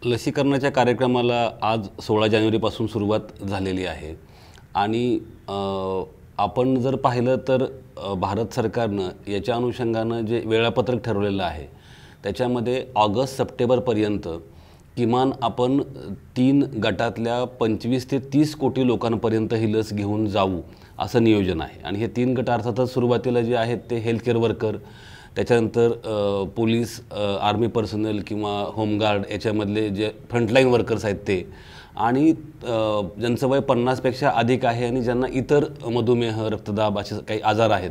लसीकरणाच्या कार्यक्रमाला आज 16 जानेवारीपासून सुरुवात झालेली आहे आणि आपण जर पाहिलं तर भारत सरकारनं याच्या अनुषंगानं जे वेळापत्रक ठरवलेलं आहे त्याच्यामध्ये ऑगस्ट-सप्टेंबरपर्यंत किमान आपण 3 गटातल्या 25 ते 30 कोटी लोकांपर्यंत ही लस घेऊन जाऊ असं नियोजन आहे। आणि हे 3 गट अर्थातच सुरुवातीला जे आहेत ते हेल्थ केअर वर्कर, त्याच्यानंतर पोलीस, आर्मी पर्सनल किंवा होमगार्ड याच्यामधले जे फ्रंटलाईन वर्कर्स आहेत ते, आणि ज्यांचं वय 50 पेक्षा अधिक आहे आणि ज्यांना इतर मधुमेह, रक्तदाब असे काही आजार आहेत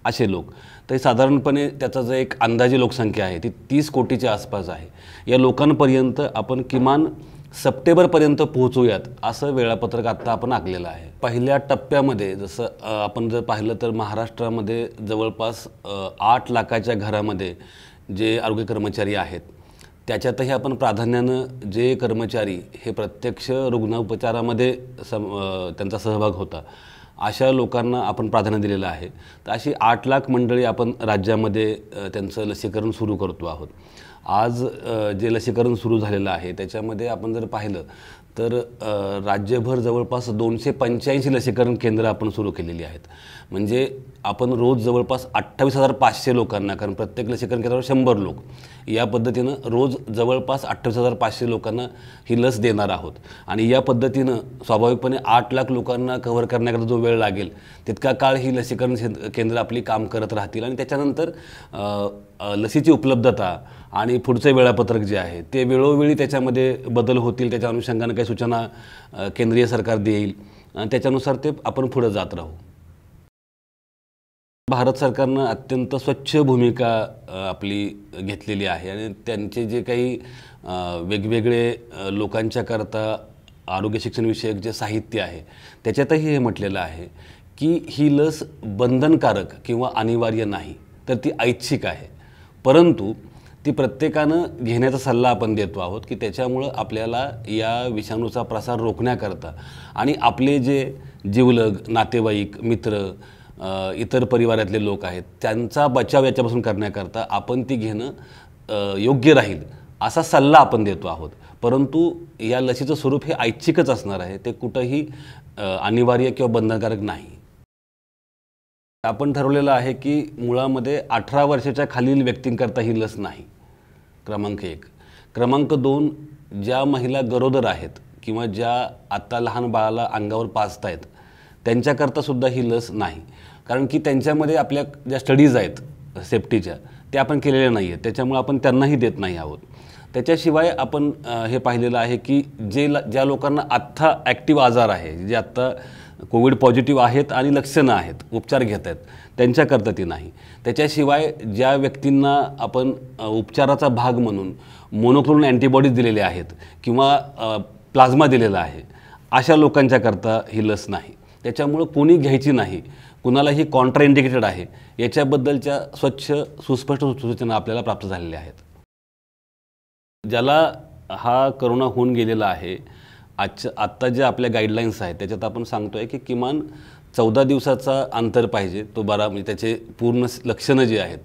असे लोक। तर साधारणपणे त्याचा जो एक अंदाजे लोकसंख्या आहे ती 30 कोटीच्या आसपास आहे। या लोकांपर्यंत आपण किमान सप्टेंबरपर्यंत पोहोचूयात असं वेळापत्रक आत्ता आपण आखलेलं आहे। पहिल्या टप्प्यामध्ये जसं आपण जर पाहिलं तर महाराष्ट्रामध्ये जवळपास 8 लाखाच्या घरामध्ये जे आरोग्य कर्मचारी आहेत त्याच्यातही आपण प्राधान्यानं जे कर्मचारी हे प्रत्यक्ष रुग्णोपचारामध्ये त्यांचा सहभाग होता अशा लोकांना आपण प्राधान्य दिलेलं आहे। तर अशी 8 लाख मंडळी आपण राज्यामध्ये त्यांचं लसीकरण सुरू करतो आहोत। आज जे लसीकरण सुरू झालेलं आहे त्याच्यामध्ये आपण जर पाहिलं तर राज्यभर जवळपास 285 लसीकरण केंद्र आपण सुरू केलेली आहेत। म्हणजे आपण रोज जवळपास 28,500 लोकांना, कारण प्रत्येक लसीकरण केंद्रावर 100 लोक, या पद्धतीनं रोज जवळपास 28,500 लोकांना ही लस देणार आहोत। आणि या पद्धतीनं स्वाभाविकपणे 8 लाख लोकांना कव्हर करण्याकरता जो वेळ लागेल तितका काळ ही लसीकरण केंद्र आपली काम करत राहतील। आणि त्याच्यानंतर लसीची उपलब्धता आणि पुढचे वेळापत्रक जे आहे ते वेळोवेळी त्याच्यामध्ये बदल होतील, त्याच्या अनुषंगाने काही सूचना केंद्रीय सरकार देईल आणि त्याच्यानुसार ते आपण पुढे जात राहू। भारत सरकारनं अत्यंत स्वच्छ भूमिका आपली घेतलेली आहे आणि त्यांचे जे काही वेगवेगळे लोकांच्या करता आरोग्य शिक्षण विषयक जे साहित्य आहे त्याच्यातही हे म्हटलेलं आहे की ही लस बंधनकारक किंवा अनिवार्य नाही, तर ती ऐच्छिक आहे, परंतु ती प्रत्येकानं घेण्याचा सल्ला आपण देतो आहोत की त्याच्यामुळं आपल्याला या विषाणूचा प्रसार रोखण्याकरता आणि आपले जे जिवलग, नातेवाईक, मित्र, इतर परिवारातले लोक आहेत त्यांचा बचाव याच्यापासून करण्याकरता आपण ती घेणं योग्य राहील असा सल्ला आपण देतो आहोत। परंतु या लसीचं स्वरूप हे ऐच्छिकच असणार आहे, ते कुठंही अनिवार्य किंवा बंधनकारक नाही। आपण ठरवलेलं आहे की मुळामध्ये 18 वर्षाच्या खालील व्यक्तींकरता ही लस नाही, क्रमांक 1। क्रमांक 2, ज्या महिला गरोदर आहेत किंवा ज्या आत्ता लहान बाळाला अंगावर पाजतायत त्यांच्याकरता सुद्धा ही लस नाही, कारण की त्यांच्यामध्ये आपल्या ज्या स्टडीज आहेत सेफ्टीच्या त्या आपण केलेल्या नाही आहेत, त्याच्यामुळे आपण त्यांनाही देत नाही आहोत। त्याच्याशिवाय आपण हे पाहिलेलं आहे की ज्या लोकांना आत्ता ॲक्टिव्ह आजार आहे, जे आत्ता कोविड पॉझिटिव्ह आहेत आणि लक्षणं आहेत, उपचार घेत आहेत, त्यांच्याकरता ती नाही। त्याच्याशिवाय ज्या व्यक्तींना आपण उपचाराचा भाग म्हणून मोनोक्लोनल अँटीबॉडीज दिलेले आहेत किंवा प्लाझ्मा दिलेला आहे अशा लोकांच्याकरता ही लस नाही। त्याच्यामुळं कोणी घ्यायची नाही, कुणालाही कॉन्ट्राइंडिकेटेड आहे याच्याबद्दलच्या स्वच्छ सुस्पष्ट सूचना आपल्याला प्राप्त झालेल्या आहेत। ज्याला हा करोना होऊन गेलेला आहे आत्ता ज्या आपल्या गाईडलाईन्स आहेत त्याच्यात आपण सांगतो आहे की किमान 14 दिवसाचा अंतर पाहिजे, तो म्हणजे त्याचे पूर्ण लक्षणं जी आहेत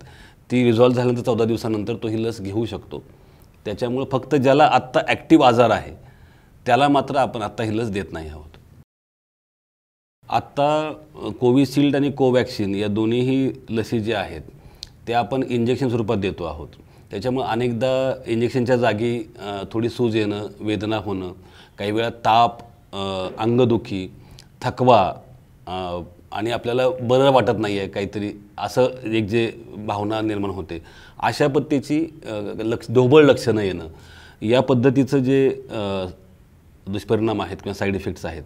ती रिझॉल्व झाल्यानंतर 14 दिवसानंतर तो ही लस घेऊ शकतो। त्याच्यामुळं फक्त ज्याला आत्ता ॲक्टिव्ह आजार आहे त्याला मात्र आपण आत्ता ही लस देत नाही आहोत। आत्ता कोविशिल्ड आणि कोवॅक्सिन या दोन्हीही लसी ज्या आहेत त्या आपण इंजेक्शन स्वरूपात देतो आहोत। त्याच्यामुळे अनेकदा इंजेक्शनच्या जागी थोडी सूज येणं, वेदना होणं, काही वेळा ताप, अंगदुखी, थकवा आणि आपल्याला बरं वाटत नाही आहे काहीतरी असं एक जे भावना निर्माण होते, अशा पद्धतीची ढोबळ लक्षणं येणं, या पद्धतीचं जे दुष्परिणाम आहेत किंवा साईड इफेक्ट्स आहेत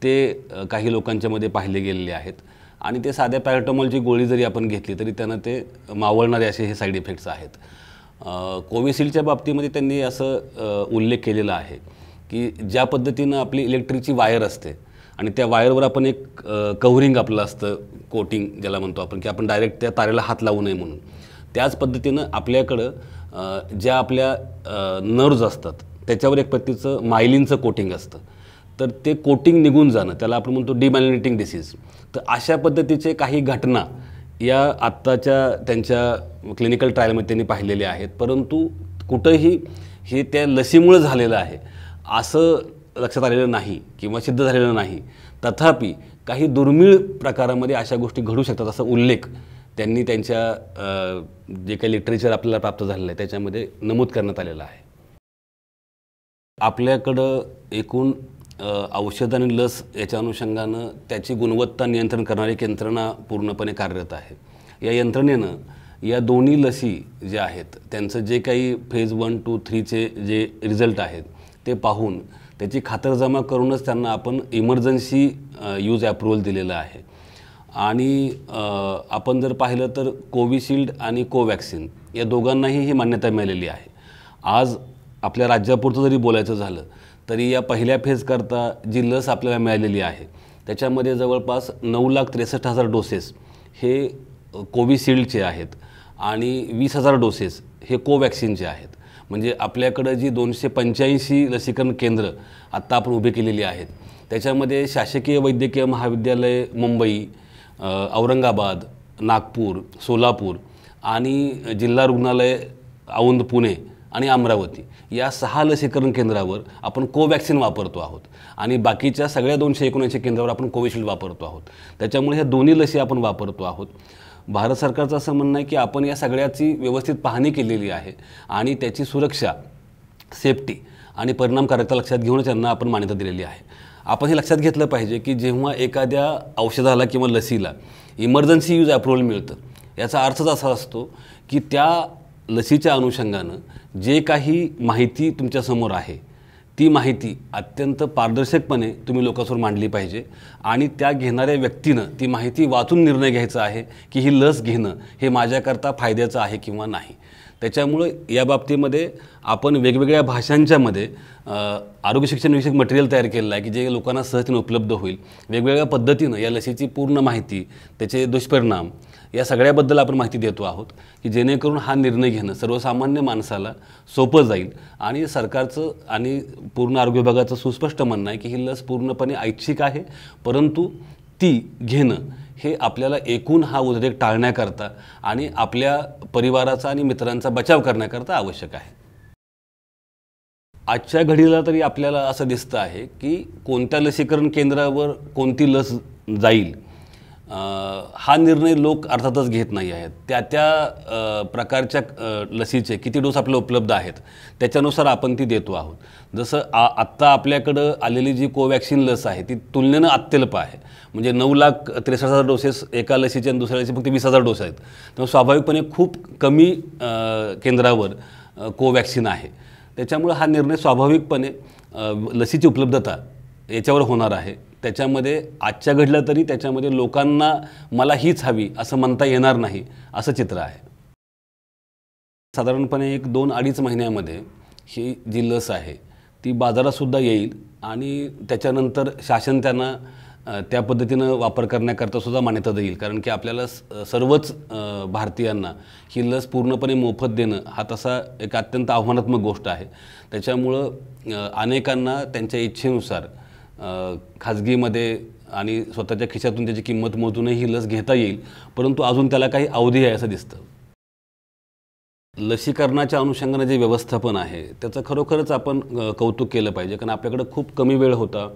ते काही लोकांच्यामध्ये पाहिले गेलेले आहेत। आणि ते साध्या पॅरासिटामॉलची गोळी जरी आपण घेतली तरी त्यांना ते मावळणारे असे हे साईड इफेक्ट्स आहेत। कोविशिल्डच्या बाबतीमध्ये त्यांनी असं उल्लेख केलेला आहे की ज्या पद्धतीनं आपली इलेक्ट्रिकची वायर असते आणि त्या वायरवर आपण एक कव्हरिंग आपलं असतं, कोटिंग ज्याला म्हणतो आपण, की आपण डायरेक्ट त्या तारेला हात लावू नये म्हणून, त्याच पद्धतीनं आपल्याकडं ज्या आपल्या नर्व्ज असतात त्याच्यावर एक पद्धतीचं मायलिनचं कोटिंग असतं, तर ते कोटिंग निघून जाणं त्याला आपण म्हणतो डिमायलिनेटिंग डिसीज। तर अशा पद्धतीचे काही घटना या आत्ताच्या त्यांच्या क्लिनिकल ट्रायलमध्ये त्यांनी पाहिलेले आहेत, परंतु कुठंही हे त्या लसीमुळे झालेलं आहे असं लक्षात आलेलं नाही किंवा सिद्ध झालेलं नाही. तथापि काही दुर्मिळ प्रकारामध्ये अशा गोष्टी घडू शकतात असा उल्लेख त्यांनी त्यांच्या जे काही लिटरेचर आपल्याला प्राप्त झालेलं आहे त्याच्यामध्ये नमूद करण्यात आलेलं आहे. आपल्याकडं एकूण औषध आणि लस याच्या अनुषंगानं त्याची गुणवत्ता नियंत्रण करणारी एक यंत्रणा पूर्णपणे कार्यरत आहे. या यंत्रणेनं या दोन्ही लसी ज्या आहेत त्यांचं जे काही फेज 1, 2, 3चे जे रिझल्ट आहेत ते पाहून त्याची खातरजमा करूनच त्यांना आपण इमर्जन्सी यूज अप्रूव्हल दिलेलं आहे. आणि आपण जर पाहिलं तर कोविशिल्ड आणि कोवॅक्सिन या दोघांनाही ही मान्यता मिळालेली आहे. आज आपल्या राज्यापुरतं जरी बोलायचं झालं तरी या पहिल्या फेजकरता जी लस आपल्याला मिळालेली आहे त्याच्यामध्ये जवळपास 9,63,000 डोसेस हे कोविशिल्डचे आहेत आणि 20,000 डोसेस हे कोवॅक्सिनचे आहेत. म्हणजे आपल्याकडं जी 285 लसीकरण केंद्र आत्ता आपण उभी केलेली आहेत त्याच्यामध्ये शासकीय वैद्यकीय महाविद्यालय मुंबई, औरंगाबाद, नागपूर, सोलापूर आणि जिल्हा रुग्णालय औंध, पुणे आणि अमरावती या 6 लसीकरण केंद्रावर आपण कोवॅक्सिन वापरतो आहोत आणि बाकीच्या सगळ्या 279 केंद्रावर आपण कोविशिल्ड वापरतो आहोत. त्याच्यामुळे ह्या दोन्ही लसी आपण वापरतो आहोत. भारत सरकारचं असं म्हणणं आहे की आपण या सगळ्याची व्यवस्थित पाहणी केलेली आहे आणि त्याची सुरक्षा, सेफ्टी आणि परिणामकारकता लक्षात घेऊनच त्यांना आपण मान्यता दिलेली आहे. आपण हे लक्षात घेतलं पाहिजे की जेव्हा एखाद्या औषधाला किंवा लसीला इमर्जन्सी यूज अप्रूव्हल मिळतं याचा अर्थच असा असतो की त्या लसीच्या अनुषंगानं जे काही माहिती तुमच्यासमोर आहे ती माहिती अत्यंत पारदर्शकपणे तुम्ही लोकांसमोर मांडली पाहिजे आणि त्या घेणाऱ्या व्यक्तीनं ती माहिती वाचून निर्णय घ्यायचा आहे की ही लस घेणं हे माझ्याकरता फायद्याचं आहे किंवा नाही. त्याच्यामुळे या बाबतीमध्ये आपण वेगवेगळ्या भाषांच्यामध्ये आरोग्य शिक्षणविषयक मटेरियल तयार केलेलं आहे की जे लोकांना सहजतेने उपलब्ध होईल. वेगवेगळ्या पद्धतीनं या लसीची पूर्ण माहिती, त्याचे दुष्परिणाम या सगळ्याबद्दल आपण माहिती देतो आहोत की जेणेकरून हा निर्णय घेणं सर्वसामान्य माणसाला सोपं जाईल. आणि सरकारचं आणि पूर्ण आरोग्य विभागाचं सुस्पष्ट म्हणणं आहे की ही लस पूर्णपणे ऐच्छिक आहे, परंतु ती घेणं हे आपल्याला एकूण हा उद्रेक टाळण्याकरता आणि आपल्या परिवाराचा आणि मित्रांचा बचाव करण्याकरता आवश्यक आहे. आजच्या घडीला तरी आपल्याला असं दिसतं आहे की कोणत्या लसीकरण केंद्रावर कोणती लस जाईल हा निर्णय लोक अर्थातच घेत नाही आहेत. त्या प्रकारच्या लसीचे किती डोस आपल्याला उपलब्ध आहेत त्याच्यानुसार आपण ती देतो आहोत. जसं आत्ता आपल्याकडं आलेली जी कोवॅक्सिन लस आहे ती तुलनेनं अत्यल्प आहे. म्हणजे 9,63,000 डोसेस एका लसीचे आणि दुसऱ्या लसी फक्त 20,000 डोस आहेत. त्यामुळे स्वाभाविकपणे खूप कमी केंद्रावर कोवॅक्सिन आहे. त्याच्यामुळे हा निर्णय स्वाभाविकपणे लसीची उपलब्धता याच्यावर होणार आहे. त्याच्यामध्ये आजच्या घडलं तरी त्याच्यामध्ये लोकांना मला हीच हवी असं म्हणता येणार नाही असं चित्र आहे. साधारणपणे 1-2-2.5 महिन्यामध्ये ही जी लस आहे ती बाजारातसुद्धा येईल आणि त्याच्यानंतर शासन त्यांना त्या पद्धतीनं वापर करण्याकरता सुद्धा मान्यता देईल. कारण की आपल्याला सर्वच भारतीयांना ही लस पूर्णपणे मोफत देणं हा तसा एक अत्यंत आव्हानात्मक गोष्ट आहे. त्याच्यामुळं अनेकांना त्यांच्या इच्छेनुसार खाजगीमध्ये आणि स्वतःच्या खिशातून त्याची किंमत मोजूनही ही लस घेता येईल, परंतु अजून त्याला काही अवधी आहे असं दिसतं. लसीकरणाच्या अनुषंगाने जे व्यवस्थापन आहे त्याचं खरोखरच आपण कौतुक केलं पाहिजे. कारण आपल्याकडं खूप कमी वेळ होता.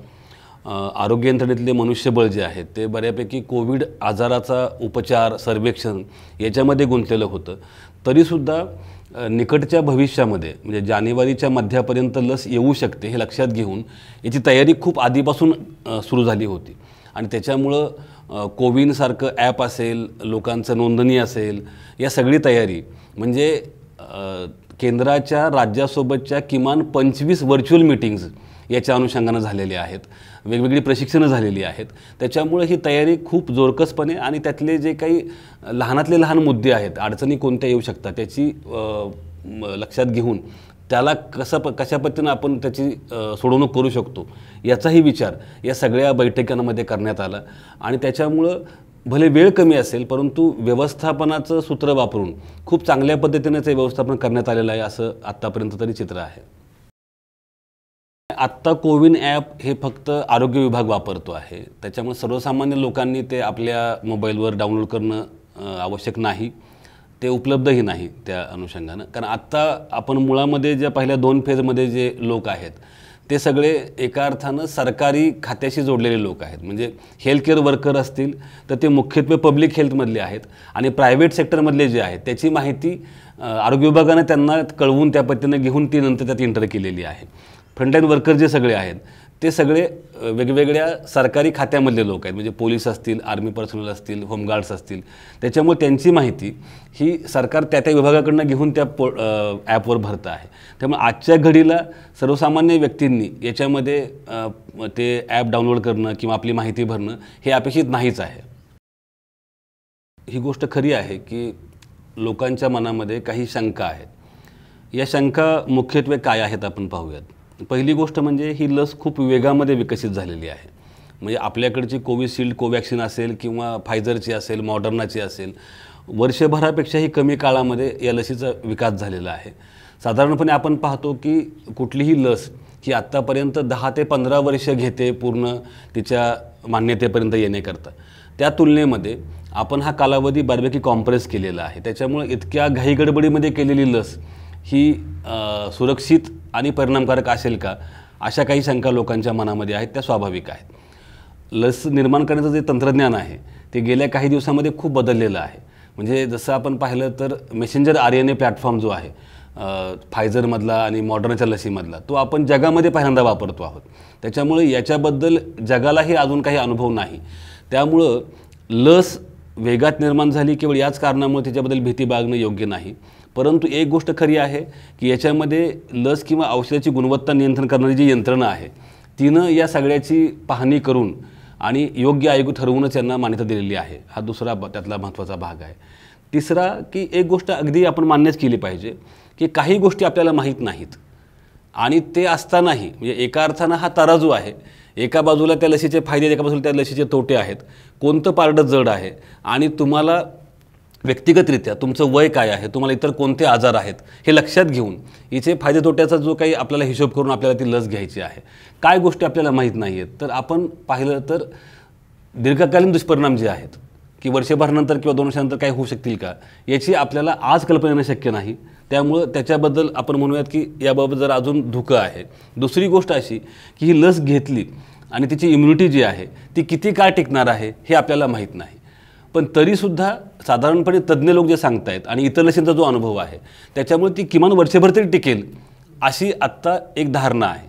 आरोग्य यंत्रणेतले मनुष्यबळ जे आहे ते बऱ्यापैकी कोविड आजाराचा उपचार, सर्वेक्षण याच्यामध्ये गुंतलेलं होतं. तरीसुद्धा निकटच्या भविष्यामध्ये म्हणजे जानेवारीच्या मध्यापर्यंत लस येऊ शकते हे लक्षात घेऊन याची तयारी खूप आधीपासून सुरू झाली होती. आणि त्याच्यामुळं कोविनसारखं ॲप असेल, लोकांचं नोंदणी असेल, या सगळी तयारी म्हणजे केंद्राच्या राज्यासोबतच्या किमान 25 व्हर्च्युअल मीटिंग्ज याच्या अनुषंगानं झालेल्या आहेत. वेगवेगळी प्रशिक्षणं झालेली आहेत. त्याच्यामुळे ही तयारी खूप जोरकसपणे आणि त्यातले जे काही लहानातले लहान मुद्दे आहेत, अडचणी कोणत्या येऊ शकतात त्याची लक्षात घेऊन त्याला कशा पद्धतीनं आपण त्याची सोडवणूक करू शकतो याचाही विचार या सगळ्या बैठकांमध्ये करण्यात आला. आणि त्याच्यामुळं भले वेळ कमी असेल परंतु व्यवस्थापनाचं सूत्र वापरून खूप चांगल्या पद्धतीने ते व्यवस्थापन करण्यात आलेलं आहे असं आत्तापर्यंत तरी चित्र आहे. आत्ता कोविन ॲप हे फक्त आरोग्य विभाग वापरतो आहे. त्याच्यामुळे सर्वसामान्य लोकांनी ते आपल्या मोबाईलवर डाउनलोड करणं आवश्यक नाही. ते उपलब्धही नाही त्या अनुषंगानं. कारण आत्ता आपण मुळामध्ये ज्या पहिल्या 2 फेजमध्ये जे लोक आहेत ते सगळे एका अर्थानं सरकारी खात्याशी जोडलेले लोक आहेत. म्हणजे हेल्थकेअर वर्कर असतील तर ते मुख्यत्वे पब्लिक हेल्थमधले आहेत आणि प्रायव्हेट सेक्टरमधले जे आहेत त्याची माहिती आरोग्य विभागानं त्यांना कळवून त्या पद्धतीनं घेऊन ती नंतर त्यात एंटर केलेली आहे. फ्रंटलाईन वर्कर जे सगळे आहेत ते सगळे वेगवेगळ्या सरकारी खात्यामधले लोक आहेत. म्हणजे पोलीस असतील, आर्मी पर्सनल असतील, होमगार्ड्स असतील. त्याच्यामुळे त्यांची माहिती ही सरकार त्या विभागाकडनं घेऊन त्या ॲपवर भरतं आहे. त्यामुळे आजच्या घडीला सर्वसामान्य व्यक्तींनी याच्यामध्ये ते ॲप डाउनलोड करणं किंवा आपली माहिती भरणं हे अपेक्षित नाहीच आहे. ही गोष्ट खरी आहे की लोकांच्या मनामध्ये काही शंका आहेत. या शंका मुख्यत्वे काय आहेत आपण पाहूयात. पहिली गोष्ट म्हणजे ही लस खूप वेगामध्ये विकसित झालेली आहे. म्हणजे आपल्याकडची कोविशिल्ड, कोवॅक्सिन असेल किंवा फायझरची असेल, मॉडर्नाची असेल, वर्षभरापेक्षाही कमी काळामध्ये या लसीचा विकास झालेला आहे. साधारणपणे आपण पाहतो की कुठलीही लस ही आत्तापर्यंत 10 ते 15 वर्ष घेते पूर्ण तिच्या मान्यतेपर्यंत येण्याकरता. त्या तुलनेमध्ये आपण हा कालावधी बऱ्यापैकी कॉम्प्रेस केलेला आहे. त्याच्यामुळे इतक्या घाईगडबडीमध्ये केलेली लस ही सुरक्षित आणि परिणामकारक असेल का, अशा काही शंका लोकांच्या मनामध्ये आहेत. त्या स्वाभाविक आहेत. लस निर्माण करण्याचं जे तंत्रज्ञान आहे ते गेल्या काही दिवसामध्ये खूप बदललेलं आहे. म्हणजे जसं आपण पाहिलं तर मेसेंजर RNA प्लॅटफॉर्म जो आहे फायझरमधला आणि मॉडर्नाच्या लसीमधला, तो आपण जगामध्ये पहिल्यांदा वापरतो आहोत. त्याच्यामुळे याच्याबद्दल जगालाही अजून काही अनुभव नाही. त्यामुळं लस वेगात निर्माण झाली केवळ याच कारणामुळे त्याच्याबद्दल भीती बाळगणं योग्य नाही. परंतु एक गोष्ट खरी आहे की याच्यामध्ये लस किंवा औषधाची गुणवत्ता नियंत्रण करणारी जी यंत्रणा आहे तिनं या सगळ्याची पाहणी करून आणि योग्य आयोग ठरवूनच यांना मान्यता दिलेली आहे. हा दुसरा त्यातला महत्त्वाचा भाग आहे. तिसरा की एक गोष्ट अगदी आपण मान्यच केली पाहिजे की काही गोष्टी आपल्याला माहीत नाहीत आणि ते असतानाही म्हणजे एका अर्थानं हा तराजू आहे. एका बाजूला त्या लसीचे फायदे, एका बाजूला त्या लसीचे तोटे आहेत. कोणतं पारडं जड आहे आणि तुम्हाला व्यक्तिगतरित्या तुमचं वय काय आहे, तुम्हाला इतर कोणते आजार आहेत हे लक्षात घेऊन हिचे फायदे तोट्याचा जो काही आपल्याला हिशोब करून आपल्याला ती लस घ्यायची आहे. काय गोष्टी आपल्याला माहीत नाही आहेत तर आपण पाहिलं तर दीर्घकालीन दुष्परिणाम जे आहेत की वर्षभरानंतर किंवा 2 वर्षानंतर काय होऊ शकतील का याची आपल्याला आज कल्पना येणं शक्य नाही. त्यामुळं त्याच्याबद्दल आपण म्हणूयात की याबाबत जर अजून धोका आहे. दुसरी गोष्ट अशी की ही लस घेतली आणि तिची इम्युनिटी जी आहे ती किती काळ टिकणार आहे हे आपल्याला माहीत नाही. पण तरीसुद्धा साधारणपणे तज्ज्ञ लोक जे सांगत आहेत आणि इतर लसींचा जो अनुभव आहे त्याच्यामुळे ती किमान वर्षभर तरी टिकेल अशी आत्ता एक धारणा आहे.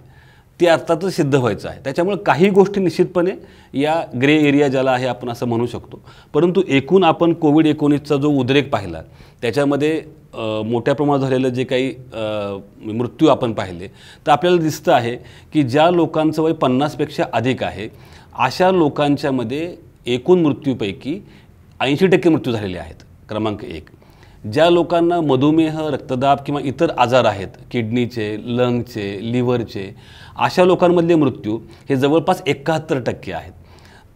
ती अर्थातच सिद्ध व्हायचं आहे. त्याच्यामुळे काही गोष्टी निश्चितपणे या ग्रे एरिया ज्याला आहे आपण असं म्हणू शकतो. परंतु एकूण आपण कोविड-19चा जो उद्रेक पाहिला त्याच्यामध्ये मोठ्या प्रमाणात झालेलं जे काही मृत्यू आपण पाहिले तर आपल्याला दिसतं आहे की ज्या लोकांचं वय 50पेक्षा अधिक आहे अशा लोकांच्यामध्ये एकूण मृत्यूपैकी 80% मृत्यू झालेले आहेत. क्रमांक 1. ज्या लोकांना मधुमेह, रक्तदाब किंवा इतर आजार आहेत किडनीचे, लंगचे, लिव्हरचे, अशा लोकांमधले मृत्यू हे जवळपास 71% आहेत.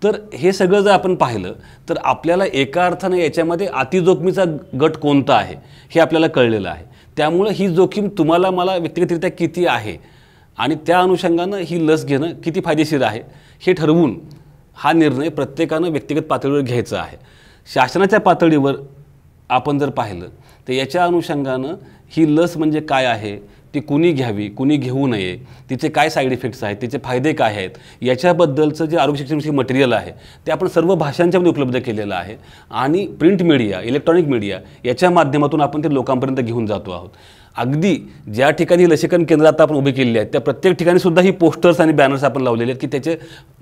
तर हे सगळं जर आपण पाहिलं तर आपल्याला एका अर्थानं याच्यामध्ये अतिजोखमीचा गट कोणता आहे हे आपल्याला कळलेलं आहे. त्यामुळं ही जोखीम तुम्हाला मला व्यक्तिगतरित्या किती आहे आणि त्या अनुषंगानं ही लस घेणं किती फायदेशीर आहे हे ठरवून हा निर्णय प्रत्येकानं व्यक्तिगत पातळीवर घ्यायचा आहे. शासनाच्या पातळीवर आपण जर पाहिलं तर याच्या अनुषंगानं ही लस म्हणजे काय आहे, ती कुणी घ्यावी, कुणी घेऊ नये, तिचे काय साईड इफेक्ट्स आहेत, तिचे फायदे काय आहेत, याच्याबद्दलचं जे आरोग्य शिक्षणाविषयी मटेरियल आहे ते आपण सर्व भाषांच्यामध्ये उपलब्ध केलेलं आहे आणि प्रिंट मीडिया, इलेक्ट्रॉनिक मीडिया याच्या माध्यमातून आपण ते लोकांपर्यंत घेऊन जातो आहोत. अगदी ज्या ठिकाणी लसीकरण केंद्र आता आपण उभी केलेली आहेत त्या प्रत्येक ठिकाणी सुद्धा ही पोस्टर्स आणि बॅनर्स आपण लावलेले आहेत की त्याचे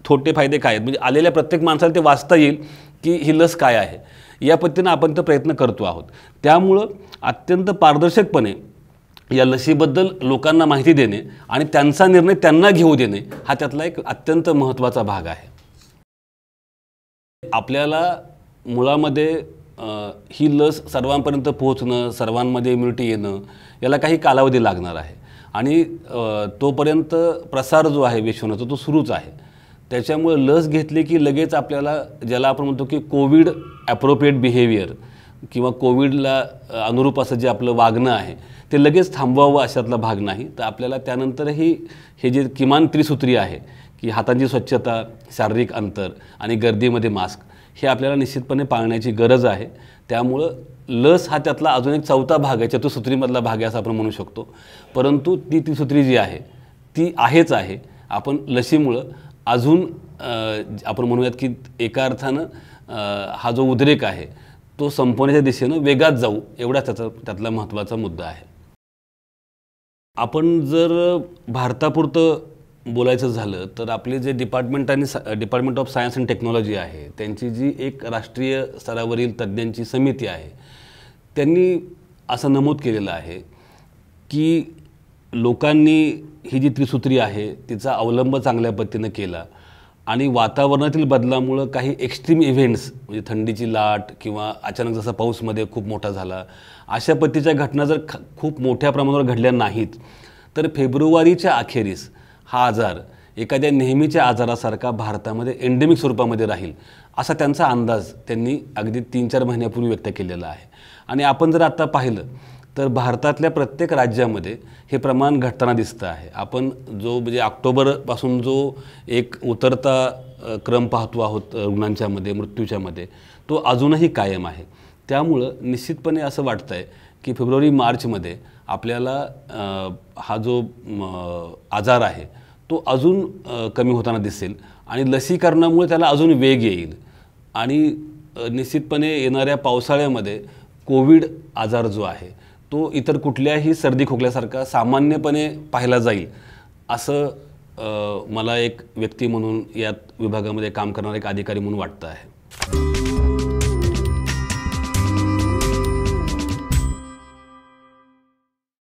थोटे फायदे काय आहेत. म्हणजे आलेल्या प्रत्येक माणसाला ते वाचता येईल की ही लस काय आहे. या पद्धतीनं आपण तो प्रयत्न करतो आहोत. त्यामुळं अत्यंत पारदर्शकपणे या लसीबद्दल लोकांना माहिती देणे आणि त्यांचा निर्णय त्यांना घेऊ देणे हा त्यातला एक अत्यंत महत्त्वाचा भाग आहे. आपल्याला मुळामध्ये ही लस सर्वांपर्यंत पोहोचणं, सर्वांमध्ये इम्युनिटी येणं याला काही कालावधी लागणार आहे आणि तोपर्यंत प्रसार जो आहे विश्वनाचा तो सुरूच आहे. त्याच्यामुळे लस घेतली की लगेच आपल्याला ज्याला आपण म्हणतो की कोविड ॲप्रोप्रिएट बिहेवियर किंवा कोविडला अनुरूप असं जे आपलं वागणं आहे ते लगेच थांबवावं अशातला भाग नाही. तर आपल्याला त्यानंतरही हे जे किमान त्रिसूत्री आहे की हातांची स्वच्छता, शारीरिक अंतर आणि गर्दीमध्ये मास्क हे आपल्याला निश्चितपणे पाळण्याची गरज आहे. त्यामुळं लस हा त्यातला अजून एक चौथा भाग आहे, चतुसूत्रीमधला भाग आहे असं आपण म्हणू शकतो. परंतु ती त्रिसूत्री जी आहे ती आहेच आहे. आपण लसीमुळं अजून आपण म्हणूयात की एका अर्थानं हा जो उद्रेक आहे तो संपवण्याच्या दिशेनं वेगात जाऊ, एवढाच त्यातला महत्त्वाचा मुद्दा आहे. आपण जर भारतापुरतं बोलायचं झालं तर आपले जे department of science and technology आहे, त्यांची जी एक राष्ट्रीय स्तरावरील तज्ज्ञांची समिती आहे, त्यांनी असं नमूद केलेलं आहे की लोकांनी ही जी त्रिसूत्री आहे तिचा अवलंब चांगल्या पद्धतीनं केला आणि वातावरणातील बदलामुळं काही एक्स्ट्रीम इव्हेंट्स म्हणजे थंडीची लाट किंवा अचानक जसा पाऊसमध्ये खूप मोठा झाला, अशा पद्धतीच्या घटना जर खूप मोठ्या प्रमाणावर घडल्या नाहीत तर फेब्रुवारीच्या अखेरीस हा आजार एखाद्या नेहमीच्या आजारासारखा भारतामध्ये एंडेमिक स्वरूपामध्ये राहील असा त्यांचा अंदाज त्यांनी अगदी 3-4 महिन्यापूर्वी व्यक्त केलेला आहे. आणि आपण जर आत्ता पाहिलं तर भारतातल्या प्रत्येक राज्यामध्ये हे प्रमाण घटताना दिसतं आहे. आपण जो म्हणजे ऑक्टोबरपासून जो एक उतरता क्रम पाहतो आहोत रुग्णांच्यामध्ये, मृत्यूच्यामध्ये, तो अजूनही कायम आहे. त्यामुळं निश्चितपणे असं वाटतं आहे की फेब्रुवारी-मार्चमध्ये आपल्याला हा जो आजार आहे तो अजून कमी होताना दिसेल आणि लसीकरणामुळे त्याला अजून वेग येईल आणि निश्चितपणे येणाऱ्या पावसाळ्यामध्ये कोविड आजार जो आहे तो इतर कुठल्याही सर्दी खोकल्यासारखा सामान्यपणे पाहिला जाईल असं मला एक व्यक्ती म्हणून या विभागामध्ये काम करणारा एक अधिकारी म्हणून वाटतं आहे.